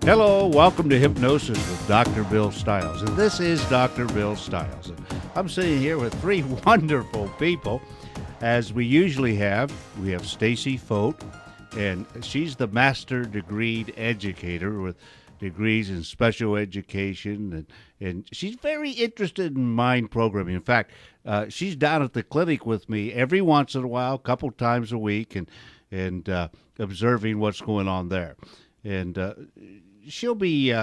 Hello, welcome to Hypnosis with Dr. Bill Stiles. And this is Dr. Bill Stiles. And I'm sitting here with three wonderful people, as we usually have. We have Stacy Fote, and she's the master degreed educator with degrees in special education, and she's very interested in mind programming. In fact, she's down at the clinic with me every once in a while, a couple times a week, and observing what's going on there. And she'll be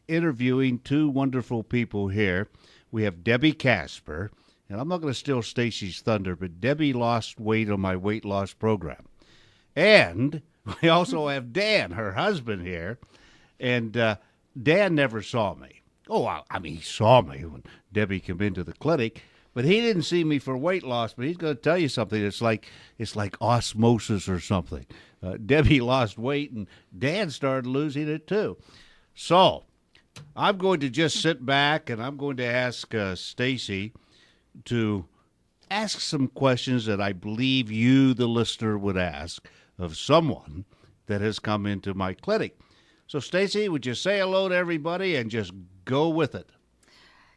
interviewing two wonderful people here. We have Debbie Casper, and I'm not going to steal Stacy's thunder, but Debbie lost weight on my weight loss program. And we also have Dan, her husband, here, and Dan never saw me. Oh, I mean, he saw me when Debbie came into the clinic, but he didn't see me for weight loss. But he's going to tell you something. It's like osmosis or something. Debbie lost weight, and Dan started losing it too. So I'm going to just sit back, and I'm going to ask Stacy to ask some questions that I believe you, the listener, would ask of someone that has come into my clinic. So, Stacy, would you say hello to everybody and just go with it?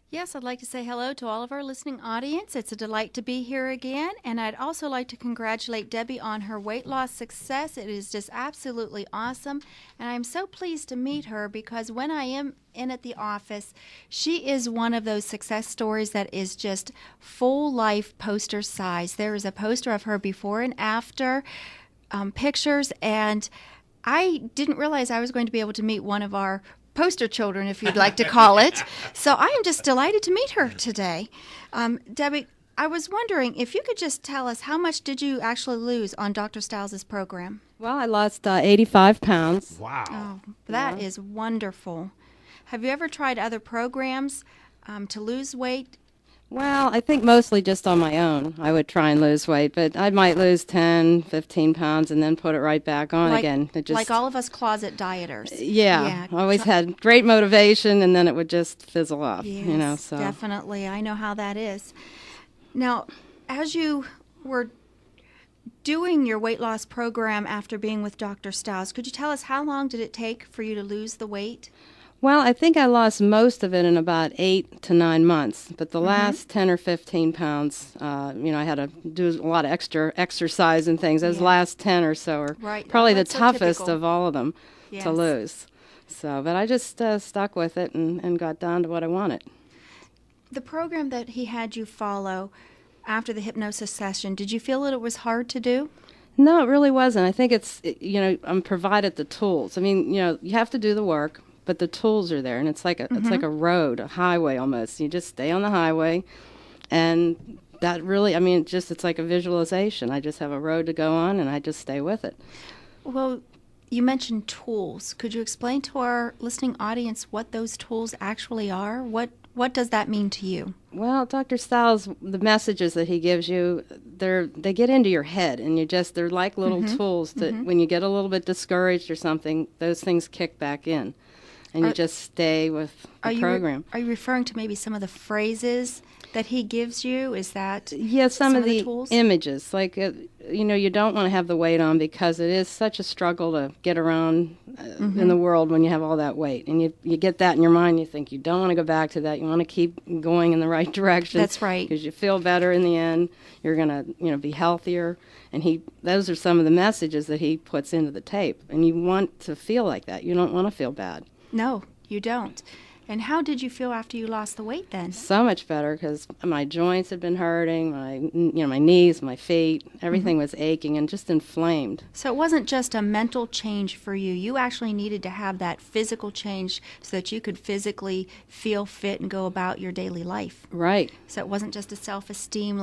Yes, I'd like to say hello to all of our listening audience. It's a delight to be here again, and I'd also like to congratulate Debbie on her weight loss success. It is just absolutely awesome, and I'm so pleased to meet her because when I am in at the office, she is one of those success stories that is just full life poster size. There is a poster of her before and after pictures, and I didn't realize I was going to be able to meet one of our poster children, if you'd like to call it. So I am just delighted to meet her today. Debbie, I was wondering if you could just tell us how much did you actually lose on Dr. Stiles' program? Well, I lost 85 pounds. Wow. Oh, that is wonderful. Have you ever tried other programs to lose weight? Well, I think mostly just on my own. I would try and lose weight, but I might lose 10, 15 pounds and then put it right back on again. Like all of us closet dieters. Yeah. I always had great motivation, and then it would just fizzle off. Yes, definitely. I know how that is. Now, as you were doing your weight loss program after being with Dr. Stiles, could you tell us how long did it take for you to lose the weight? Well, I think I lost most of it in about 8 to 9 months, but the last 10 or 15 pounds, I had to do a lot of extra exercise and things. Those last 10 or so are probably the toughest of all of them to lose. So, but I just stuck with it and got down to what I wanted. The program that he had you follow after the hypnosis session, did you feel that it was hard to do? No, it really wasn't. I think I'm provided the tools. I mean, you have to do the work, but the tools are there, and it's like a road, a highway almost. You just stay on the highway, and that really, it's like a visualization. I just have a road to go on, and I just stay with it. Well, you mentioned tools. Could you explain to our listening audience what those tools actually are? What does that mean to you? Well, Dr. Stiles, the messages that he gives you, they get into your head, and they're like little tools that when you get a little bit discouraged or something, those things kick back in. And you just stay with the program. Are you referring to maybe some of the phrases that he gives you? Is that some of the tools? Images. Like, you don't want to have the weight on because it is such a struggle to get around in the world when you have all that weight. And you get that in your mind. You think you don't want to go back to that. You want to keep going in the right direction. That's right. Because you feel better in the end. You're going to be healthier. And those are some of the messages that he puts into the tape. And you want to feel like that. You don't want to feel bad. No, you don't. And how did you feel after you lost the weight then? So much better because my joints had been hurting, my knees, my feet, everything was aching and just inflamed. So it wasn't just a mental change for you. You actually needed to have that physical change so that you could physically feel fit and go about your daily life. Right. So it wasn't just a self-esteem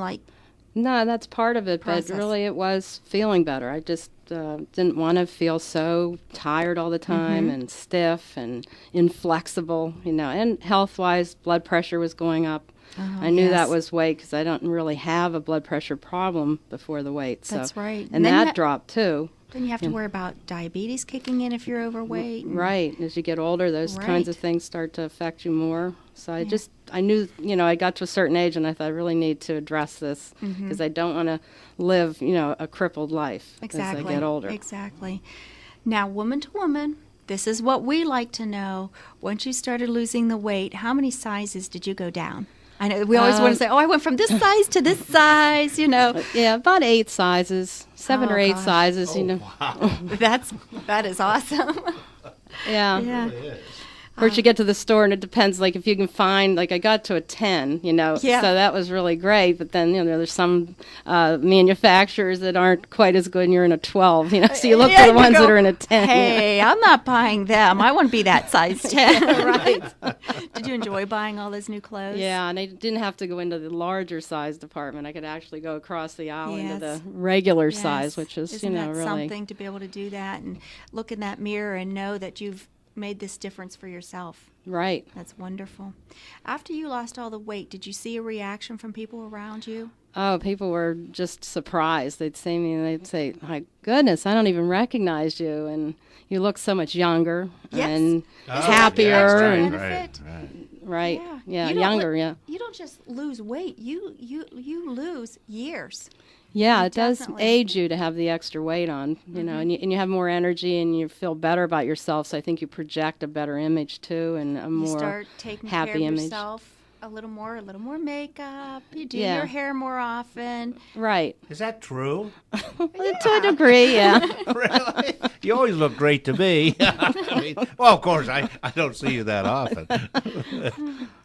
No, that's part of it, process. But really it was feeling better. I just didn't want to feel so tired all the time and stiff and inflexible, and health-wise, blood pressure was going up. I knew that was weight because I don't really have a blood pressure problem before the weight. That's right. And that dropped too. Then you have to worry about diabetes kicking in if you're overweight. Right. As you get older, those kinds of things start to affect you more. So I knew, I got to a certain age and I thought I really need to address this because I don't want to live, a crippled life as I get older. Exactly. Now, woman to woman, this is what we like to know. Once you started losing the weight, how many sizes did you go down? I know we always want to say, "Oh, I went from this size to this size," you know. Yeah, about 8 sizes, 7 Oh, or 8 gosh. sizes, you know. Wow. That is awesome. Yeah. Yeah. It is. Of course, you get to the store, and it depends, like, if you can find, like, I got to a 10, you know, Yeah. so that was really great, but then, you know, there's some manufacturers that aren't quite as good, and you're in a 12, you know, so you look Yeah, for the you ones go, that are in a 10. Hey, I'm not buying them. I want to be that size 10. Right. Did you enjoy buying all those new clothes? Yeah, and I didn't have to go into the larger size department. I could actually go across the aisle into the Yes. regular Yes. size, which is, Isn't you know, that really. something to be able to do that and look in that mirror and know that you've made this difference for yourself? Right. That's wonderful. After you lost all the weight, did you see a reaction from people around you? Oh, people were just surprised. They'd see me and they'd say, "My goodness, I don't even recognize you, and you look so much younger Yes. and Oh, happier." yeah, right, and benefit. right, yeah, You don't younger, yeah. You don't just lose weight. You lose years. Yeah, it does Definitely. age you to have the extra weight on, you know, and you have more energy and you feel better about yourself. So I think you project a better image too, and a You more start taking happy care of image. yourself a little more makeup. You do Yeah. your hair more often. Right. Is that true? To a degree, yeah. Really? You always look great to me. I mean, well, of course, I don't see you that often.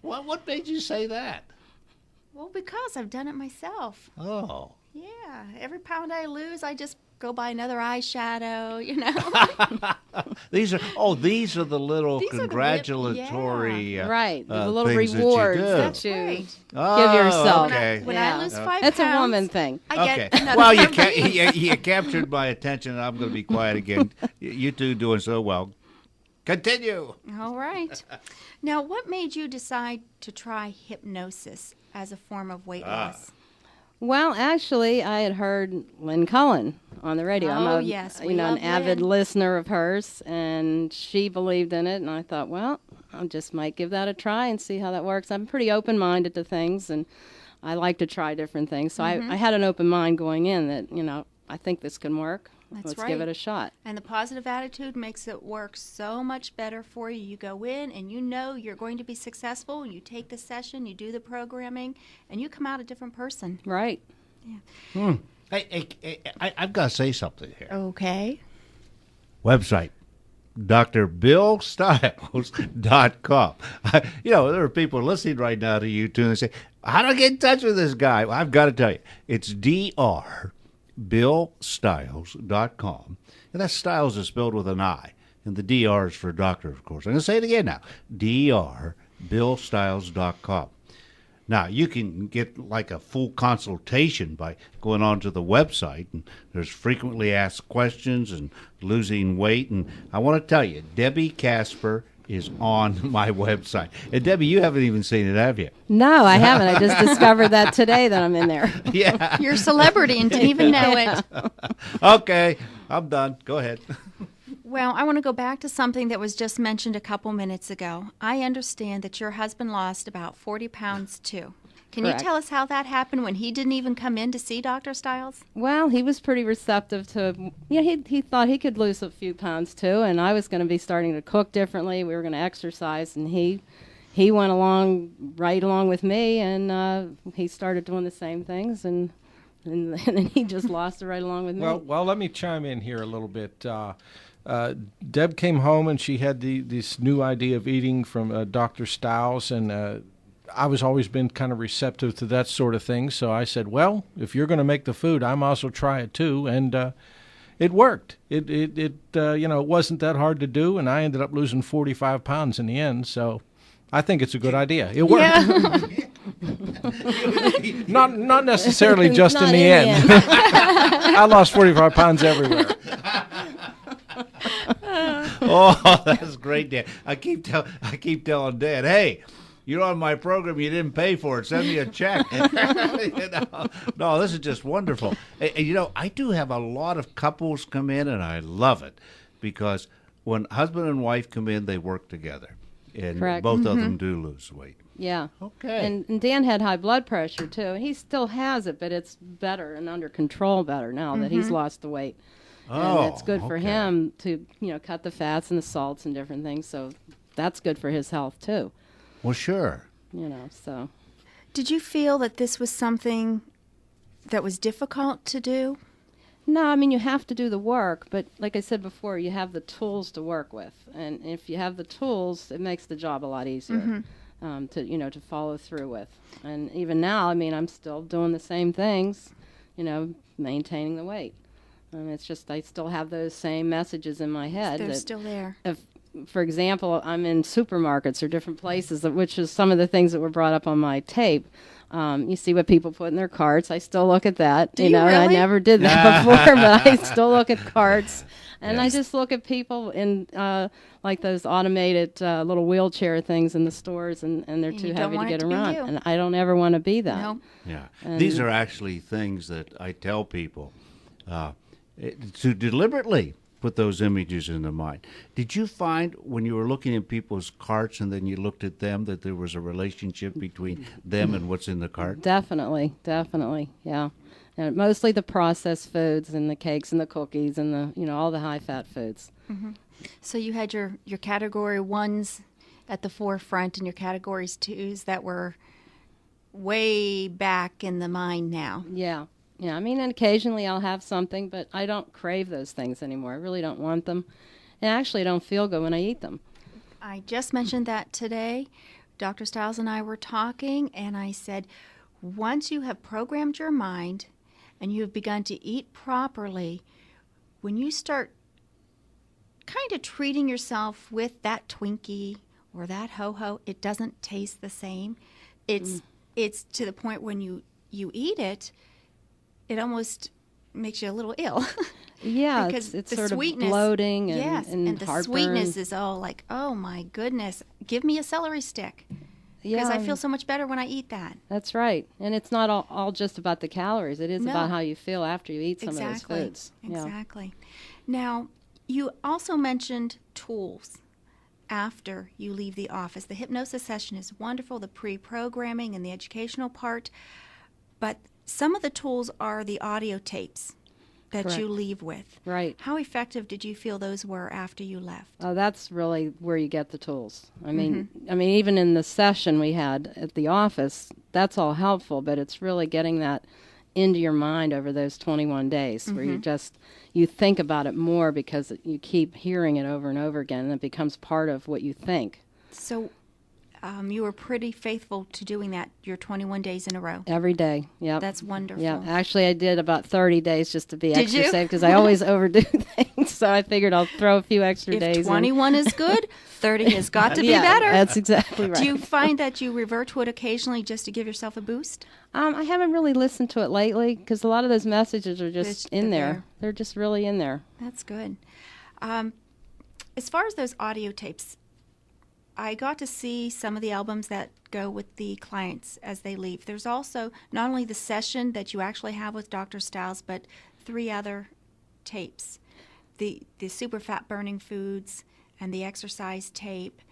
What made you say that? Well, because I've done it myself. Oh. Yeah, every pound I lose, I just go buy another eyeshadow, you know. These are the little These are the congratulatory Right. The little things that you rewards do. that you Right. Oh, give yourself. okay. When Yeah. I lose 5 It's pounds, a woman thing. I Okay. get another Well, pair. you captured my attention. I'm going to be quiet again. You two doing so well. Continue. All right. Now, what made you decide to try hypnosis as a form of weight loss? Well, actually, I had heard Lynn Cullen on the radio. Oh, I'm yes, you we know, an love avid Lynn. listener of hers, and she believed in it. And I thought, well, I just might give that a try and see how that works. I'm pretty open-minded to things, and I like to try different things. So Mm-hmm. I had an open mind going in that, you know, I think this can work. That's Let's right. give it a shot. And the positive attitude makes it work so much better for you. You go in and you know you're going to be successful. You take the session, you do the programming, and you come out a different person. Right. Hey, I've got to say something here. Okay. Website, drbillstyles.com. You know, there are people listening right now to you too and they say, how do I get in touch with this guy? Well, I've got to tell you, it's drbillstyles.com. And that Styles is spelled with an I. And the DR is for doctor, of course. I'm going to say it again now. drbillstyles.com. Now, you can get like a full consultation by going onto the website, and there's frequently asked questions and losing weight. And I want to tell you, Debbie Casper is on my website. And Debbie, you haven't even seen it, have you? No, I haven't. I just discovered that today that I'm in there. Yeah. You're a celebrity and didn't even know it. Okay, I'm done. Go ahead. Well, I want to go back to something that was just mentioned a couple minutes ago. I understand that your husband lost about 40 pounds too. Can Correct. you tell us how that happened when he didn't even come in to see Dr. Stiles? Well, he was pretty receptive to, yeah, he thought he could lose a few pounds too, and I was going to be starting to cook differently. We were going to exercise, and he went right along with me, and he started doing the same things, and then he just lost it right along with me. Well, let me chime in here a little bit. Deb came home and she had this new idea of eating from Dr. Stiles, and I was always been kind of receptive to that sort of thing. So I said, well, if you're going to make the food, I'm also try it too, and it worked. It wasn't that hard to do, and I ended up losing 45 pounds in the end. So I think it's a good idea. It worked. Yeah. Not necessarily just Not in the end. I lost 45 pounds everywhere. Oh, that's great, Dan. I keep telling Dad, hey, you're on my program. You didn't pay for it. Send me a check. No, this is just wonderful. And, I do have a lot of couples come in, and I love it because when husband and wife come in, they work together, and Correct. both of them do lose weight. Yeah. Okay. And Dan had high blood pressure too. He still has it, but it's better and under control better now that he's lost the weight. Oh, and it's good for okay. him to, cut the fats and the salts and different things. So that's good for his health too. Well, sure. So. Did you feel that this was something that was difficult to do? No, I mean, you have to do the work, but like I said before, you have the tools to work with. And if you have the tools, it makes the job a lot easier to follow through with. And even now, I mean, I'm still doing the same things, maintaining the weight. And it's just, I still have those same messages in my head. They're still there. If, for example, I'm in supermarkets or different places, which is some of the things that were brought up on my tape. You see what people put in their carts. I still look at that. Do you And really? I never did that before, but I still look at carts. And I just look at people in like those automated little wheelchair things in the stores, and they're And too you don't heavy to want it get to be around. you. And I don't ever want to be that. No. Yeah. And These are actually things that I tell people to deliberately put those images in their mind. Did you find when you were looking at people's carts and then you looked at them that there was a relationship between them and what's in the cart? Definitely, yeah. And mostly the processed foods and the cakes and the cookies and the all the high fat foods. So you had your category 1s at the forefront and your categories 2s that were way back in the mind now. Yeah. I mean, and occasionally I'll have something, but I don't crave those things anymore. I really don't want them. And actually, I don't feel good when I eat them. I just mentioned that today. Dr. Stiles and I were talking, and I said, once you have programmed your mind and you have begun to eat properly, when you start kind of treating yourself with that Twinkie or that ho-ho, it doesn't taste the same. It's to the point when you eat it, it almost makes you a little ill. Yeah, because it's the sort sweetness, of bloating and, yes, and the heartburn. sweetness is all like, oh my goodness, give me a celery stick. Yeah, Because I feel so much better when I eat that. That's right. And it's not all just about the calories. It is No. about how you feel after you eat some of those Exactly. foods. Yeah. Exactly. Now, you also mentioned tools after you leave the office. The hypnosis session is wonderful, the pre-programming and the educational part, but some of the tools are the audio tapes that Correct. you leave with. Right. How effective did you feel those were after you left? Oh, that's really where you get the tools. I mean, even in the session we had at the office, that's all helpful, but it's really getting that into your mind over those 21 days where you think about it more because you keep hearing it over and over again, and it becomes part of what you think. So you were pretty faithful to doing that your 21 days in a row. Every day. Yep. That's wonderful. Yeah, actually, I did about 30 days just to be Did extra you? safe because I always overdo things. So I figured I'll throw a few extra days If 21 is good, 30 has got to be better. That's exactly right. Do you find that you revert to it occasionally just to give yourself a boost? I haven't really listened to it lately because a lot of those messages are just They're in there. there. They're just really in there. That's good. As far as those audio tapes, I got to see some of the albums that go with the clients as they leave. There's also not only the session that you actually have with Dr. Stiles, but 3 other tapes. The super fat burning foods and the exercise tape.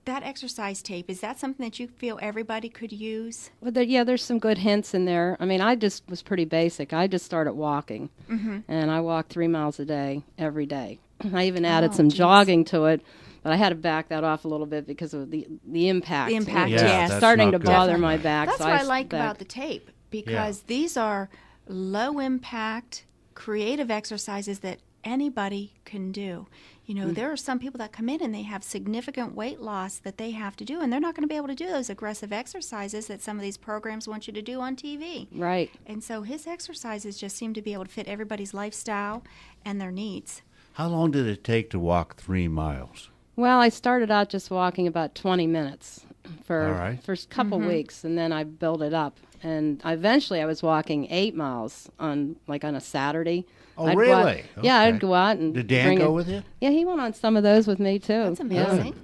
That exercise tape, is that something that you feel everybody could use? Well, there's some good hints in there. I mean, I just was pretty basic. I just started walking, and I walked 3 miles a day every day. I even added some jogging to it. But I had to back that off a little bit because of the impact. The impact, Yeah, yes. that's starting not to good. bother my back. That's so what I like backed. about the tape, because these are low impact, creative exercises that anybody can do. You know, there are some people that come in and they have significant weight loss that they have to do, and they're not going to be able to do those aggressive exercises that some of these programs want you to do on TV. Right. And so his exercises just seem to be able to fit everybody's lifestyle and their needs. How long did it take to walk 3 miles? Well, I started out just walking about 20 minutes for All right. a couple weeks, and then I built it up. And eventually I was walking 8 miles on a Saturday. Oh, I'd go really? out, yeah, Okay. I'd go out and Did Dan bring go it. with you? Yeah, he went on some of those with me, too. That's Yeah. amazing.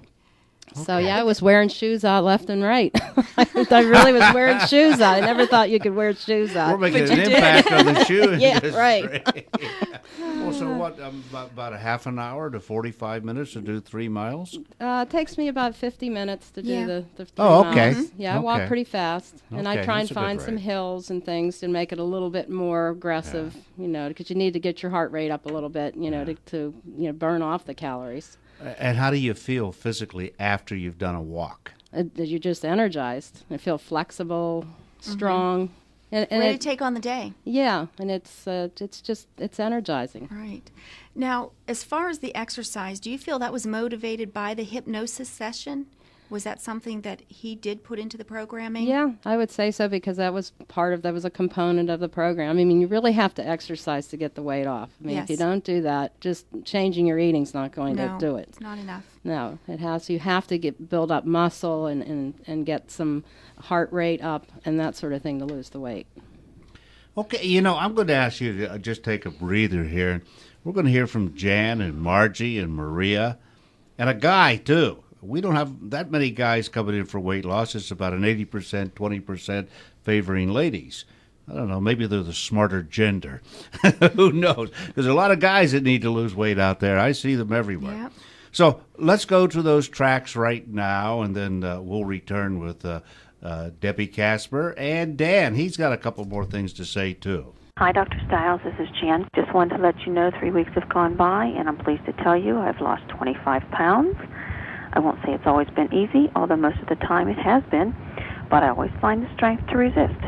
So, yeah, I was wearing shoes out left and right. I really was wearing shoes out. I never thought you could wear shoes out. We're making an impact on the shoes. Yeah, right. Well, so what, about a half an hour to 45 minutes to do 3 miles? It takes me about 50 minutes to Yeah. do the 3 Oh, okay. miles. Yeah, I walk Okay. pretty fast. And I Okay, try and that's a good find some rate. hills and things to make it a little bit more aggressive, because you need to get your heart rate up a little bit, to burn off the calories. And how do you feel physically after you've done a walk? You're just energized. I feel flexible, strong. And Way to take on the day. Yeah, and it's energizing. Right. Now, as far as the exercise, do you feel that was motivated by the hypnosis session? Was that something that he did put into the programming? Yeah, I would say so, because that was a component of the program. I mean, you really have to exercise to get the weight off. I mean, if you Yes. don't do that, just changing your eating's not going to do it. It's not enough. No, you have to build up muscle and get some heart rate up and that sort of thing to lose the weight. Okay, I'm going to ask you to just take a breather here. We're going to hear from Jan and Margie and Maria, and a guy, too. We don't have that many guys coming in for weight loss. It's about an 80%, 20% favoring ladies. I don't know, maybe they're the smarter gender. Who knows? There's a lot of guys that need to lose weight out there. I see them everywhere. Yep. So let's go to those tracks right now, and then we'll return with Debbie Casper and Dan. He's got a couple more things to say, too. Hi, Dr. Stiles. This is Jan. Just wanted to let you know 3 weeks have gone by, and I'm pleased to tell you I've lost 25 pounds. I won't say it's always been easy, although most of the time it has been, but I always find the strength to resist.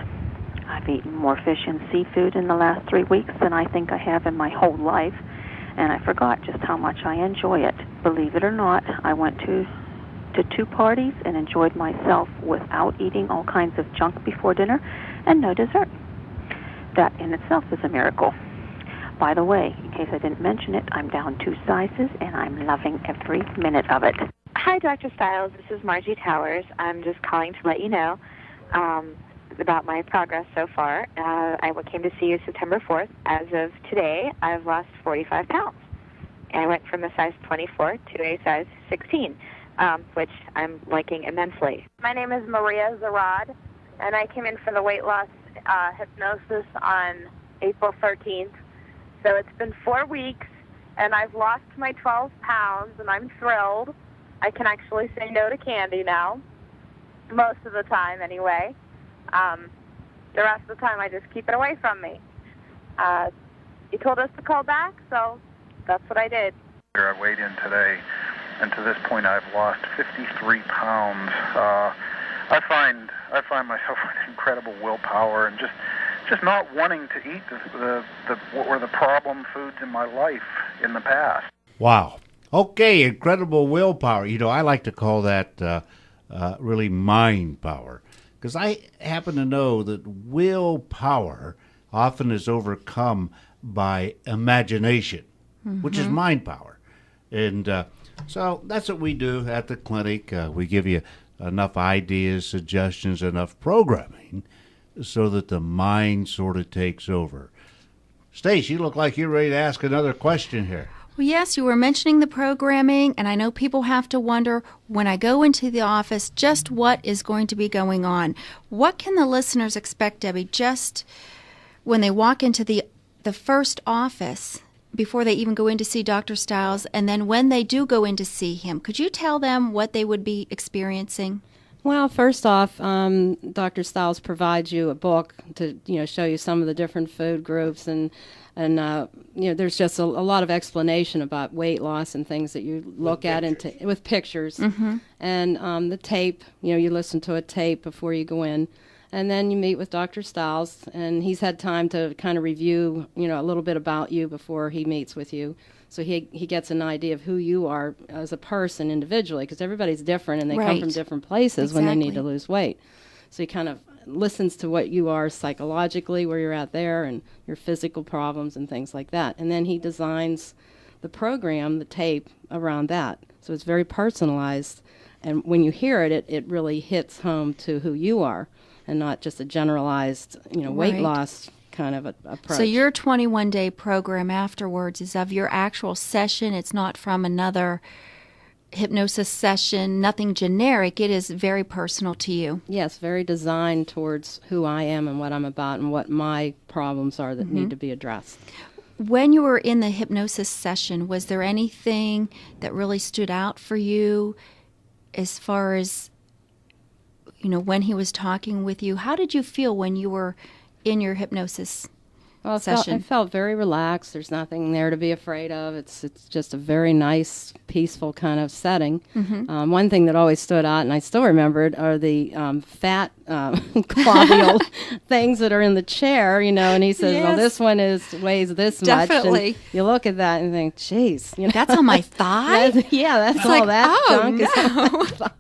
I've eaten more fish and seafood in the last 3 weeks than I think I have in my whole life, and I forgot just how much I enjoy it. Believe it or not, I went to 2 parties and enjoyed myself without eating all kinds of junk before dinner and no dessert. That in itself is a miracle. By the way, in case I didn't mention it, I'm down 2 sizes, and I'm loving every minute of it. Hi, Dr. Stiles. This is Margie Towers. I'm just calling to let you know about my progress so far. I came to see you September 4th. As of today, I've lost 45 pounds. And I went from a size 24 to a size 16, which I'm liking immensely. My name is Maria Zarad, and I came in for the weight loss hypnosis on April 13th. So it's been 4 weeks, and I've lost my 12 pounds, and I'm thrilled. I can actually say no to candy now, most of the time anyway. The rest of the time I just keep it away from me. You told us to call back, so that's what I did. I weighed in today, and to this point I've lost 53 pounds. I find myself with incredible willpower and just not wanting to eat what were the problem foods in my life in the past. Wow. Okay, incredible willpower. I like to call that really mind power, because I happen to know that willpower often is overcome by imagination, which is mind power. And so that's what we do at the clinic. We give you enough ideas, suggestions, enough programming so that the mind sort of takes over. Stace, you look like you're ready to ask another question here. Well, yes, you were mentioning the programming, and I know people have to wonder, when I go into the office, just what is going to be going on. What can the listeners expect, Debbie, just when they walk into the first office, before they even go in to see Dr. Stiles, and then when they do go in to see him? Could you tell them what they would be experiencing? Well, first off, Dr. Stiles provides you a book to show you some of the different food groups, and there's just a lot of explanation about weight loss and things that you look at with pictures. And the tape, you listen to a tape before you go in, and then you meet with Dr. Stiles, and he's had time to kind of review a little bit about you before he meets with you. So he gets an idea of who you are as a person individually, because everybody's different and they come from different places when they need to lose weight. So he kind of listens to what you are psychologically, where you're at there, and your physical problems and things like that. And then he designs the program, the tape, around that. So it's very personalized. And when you hear it, it really hits home to who you are and not just a generalized, weight loss kind of approach. So your 21-day program afterwards is of your actual session. It's not from another hypnosis session, nothing generic. It is very personal to you. Yes, very designed towards who I am and what I'm about and what my problems are that need to be addressed. when you were in the hypnosis session, was there anything that really stood out for you as far as, when he was talking with you? How did you feel when you were in your hypnosis session? I felt very relaxed. There's nothing there to be afraid of. It's just a very nice, peaceful kind of setting. Mm-hmm. One thing that always stood out, and I still remember it, are the fat globular things that are in the chair, and he says, well, this one weighs this much. Definitely. And you look at that and think, geez. That's on my thigh? That's it's all like, that junk no. is on my thigh.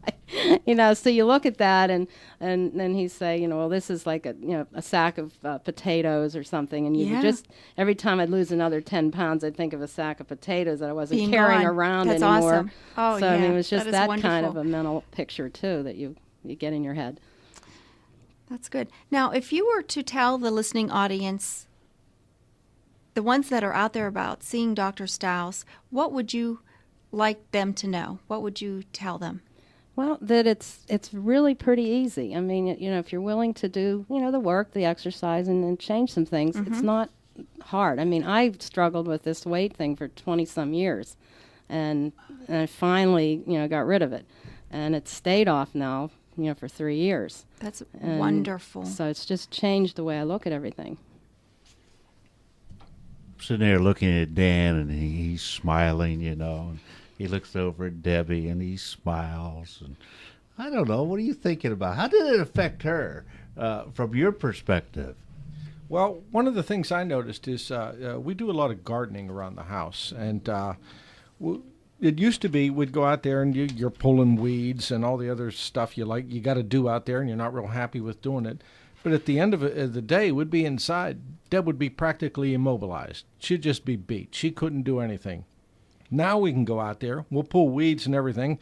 So you look at that, and then he say, well, this is like a sack of potatoes or something, and you just every time I'd lose another 10 pounds, I'd think of a sack of potatoes that I wasn't carrying around That's anymore. Awesome. Oh, so yeah. I mean, it was just that wonderful. kind of a mental picture too that you get in your head. That's good. Now, if you were to tell the listening audience, the ones that are out there about seeing Dr. Stiles, what would you like them to know? What would you tell them? Well, that it's really pretty easy. I mean, if you're willing to do, the work, the exercise, and change some things, it's not hard. I mean, I've struggled with this weight thing for 20-some years, and I finally, got rid of it. And it's stayed off now, for 3 years. That's wonderful. So it's just changed the way I look at everything. Sitting there looking at Dan, and he's smiling, and he looks over at Debbie, and he smiles. And I don't know, what are you thinking about? How did it affect her from your perspective? Well, one of the things I noticed is we do a lot of gardening around the house, and it used to be we'd go out there and you're pulling weeds and all the other stuff you got to do out there, and you're not real happy with doing it. But at the end of the day, we'd be inside. Deb would be practically immobilized. She'd just be beat. She couldn't do anything. Now we can go out there, we'll pull weeds and everything,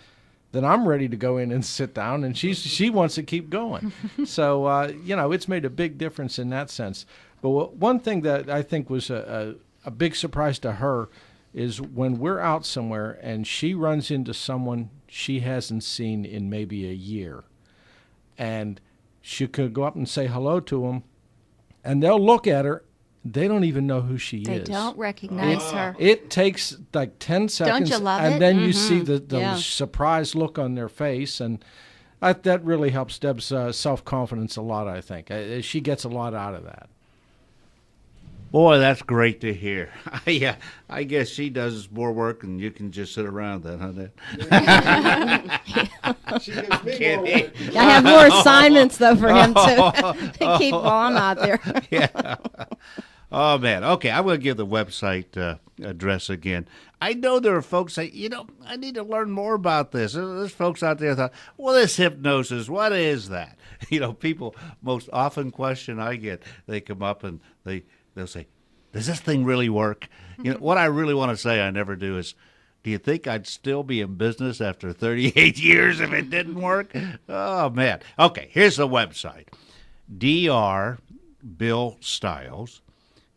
then I'm ready to go in and sit down, and she wants to keep going. So, it's made a big difference in that sense. But one thing that I think was a big surprise to her is when we're out somewhere and she runs into someone she hasn't seen in maybe a year, and she could go up and say hello to them, and they'll look at her. They don't even know who she is. They don't recognize her. It takes like 10 seconds. Don't you love and it? then you see the surprised look on their face. And that really helps Deb's self-confidence a lot, I think. She gets a lot out of that. Boy, that's great to hear. Yeah, I guess she does more work and you can just sit around then, huh? She gives me more work. I have more assignments, though, for him to keep while I'm out there. Yeah. Oh, man. Okay, I'm going to give the website address again. I know there are folks say, I need to learn more about this. There's folks out there that thought, well, this hypnosis, what is that? People, most often question I get, they come up and they'll say, does this thing really work? What I really want to say I never do is, do you think I'd still be in business after 38 years if it didn't work? Oh, man. Okay, here's the website. Dr. Bill Stiles.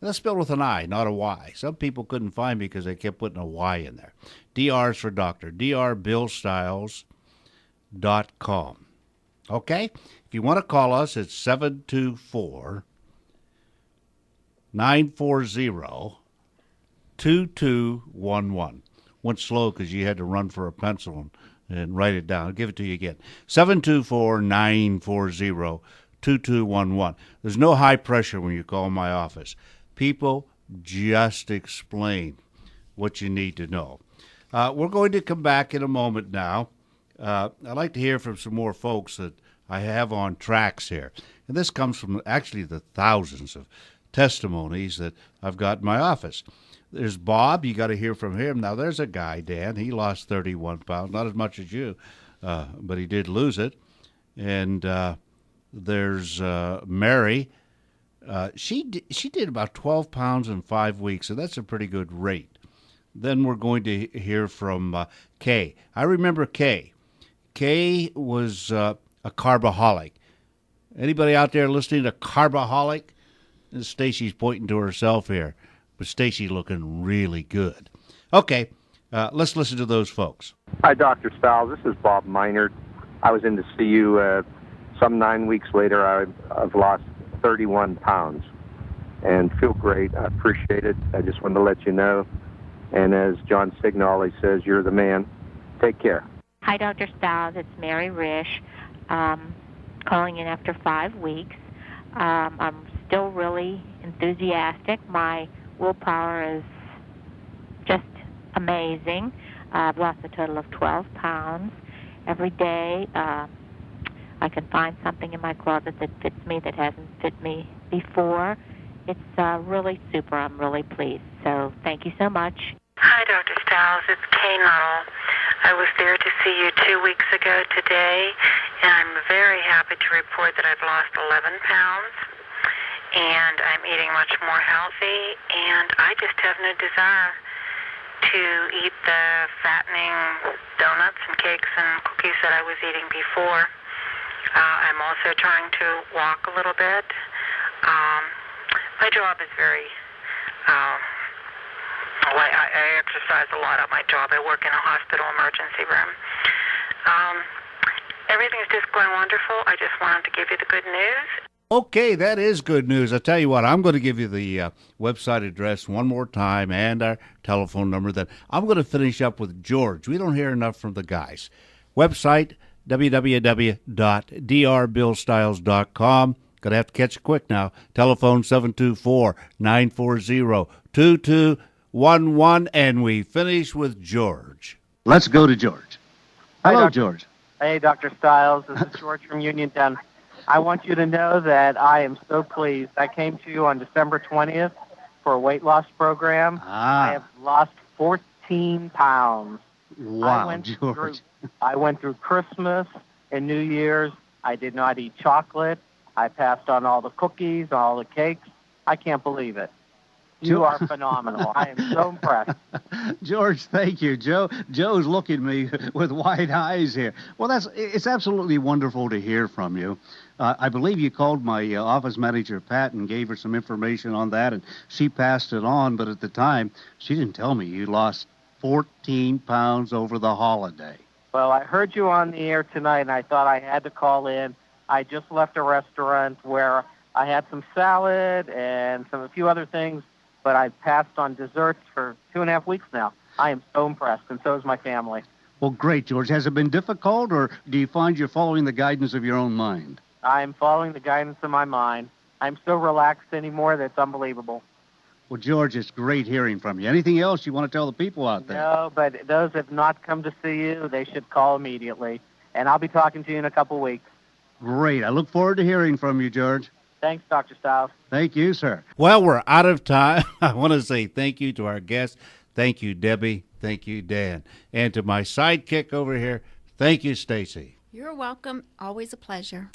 That's spelled with an I, not a Y. Some people couldn't find me because they kept putting a Y in there. DR's for doctor. drbillstiles.com. Okay? If you want to call us, it's 724-940-2211. Went slow because you had to run for a pencil and write it down. I'll give it to you again. 724-940-2211. There's no high pressure when you call my office. People just explain what you need to know. We're going to come back in a moment now. I'd like to hear from some more folks that I have on tracks here. And this comes from actually the thousands of testimonies that I've got in my office. There's Bob. You got to hear from him. Now, there's a guy, Dan. He lost 31 pounds, not as much as you, but he did lose it. And there's Mary. She did about 12 pounds in 5 weeks, so that's a pretty good rate. Then we're going to hear from Kay. I remember Kay. Kay was a carboholic. Anybody out there listening to carboholic? Stacy's pointing to herself here, but Stacy looking really good. Okay, let's listen to those folks. Hi, Dr. Stiles. This is Bob Minard. I was in to see you some 9 weeks later. I've lost 31 pounds. and feel great. I appreciate it. I just wanted to let you know. And as John Signali says, you're the man. Take care. Hi, Dr. Stiles. It's Mary Risch, calling in after 5 weeks. I'm still really enthusiastic. My willpower is just amazing. I've lost a total of 12 pounds. Every day I can find something in my closet that fits me that hasn't fit me before. It's really super. I'm really pleased. So thank you so much. Hi, Dr. Stiles. It's Kay Nuttall. I was there to see you 2 weeks ago today, and I'm very happy to report that I've lost 11 pounds, and I'm eating much more healthy, and I just have no desire to eat the fattening donuts and cakes and cookies that I was eating before. I'm also trying to walk a little bit. My job is very... I exercise a lot at my job. I work in a hospital emergency room. Everything's just going wonderful. I just wanted to give you the good news. Okay, that is good news. I tell you what, I'm going to give you the website address one more time and our telephone number. Then I'm going to finish up with George. We don't hear enough from the guys. Website, www.drbillstiles.com. Going to have to catch it quick now. Telephone 724-940-2211. And we finish with George. Let's go to George. Hello, Hi, George. Hey, Dr. Stiles. This is George from Uniontown. I want you to know that I am so pleased. I came to you on December 20th for a weight loss program. I have lost 14 pounds. Wow, George. I went through Christmas and New Year's. I did not eat chocolate. I passed on all the cookies, all the cakes. I can't believe it. You are phenomenal. I am so impressed. George, thank you. Joe's looking at me with wide eyes here. Well, it's absolutely wonderful to hear from you. I believe you called my office manager, Pat, and gave her some information on that, and she passed it on, but at the time, she didn't tell me you lost 14 pounds over the holiday. Well, I heard you on the air tonight, and I thought I had to call in. I just left a restaurant where I had some salad and a few other things, but I've passed on desserts for 2.5 weeks now. I am so impressed, and so is my family. Well, great, George. Has it been difficult, or do you find you're following the guidance of your own mind? I'm following the guidance of my mind. I'm so relaxed anymore that it's unbelievable. Well, George, it's great hearing from you. Anything else you want to tell the people out there? No, but those that have not come to see you, they should call immediately. And I'll be talking to you in a couple weeks. Great. I look forward to hearing from you, George. Thanks, Dr. Stiles. Thank you, sir. Well, we're out of time. I want to say thank you to our guests. Thank you, Debbie. Thank you, Dan. And to my sidekick over here, thank you, Stacy. You're welcome. Always a pleasure.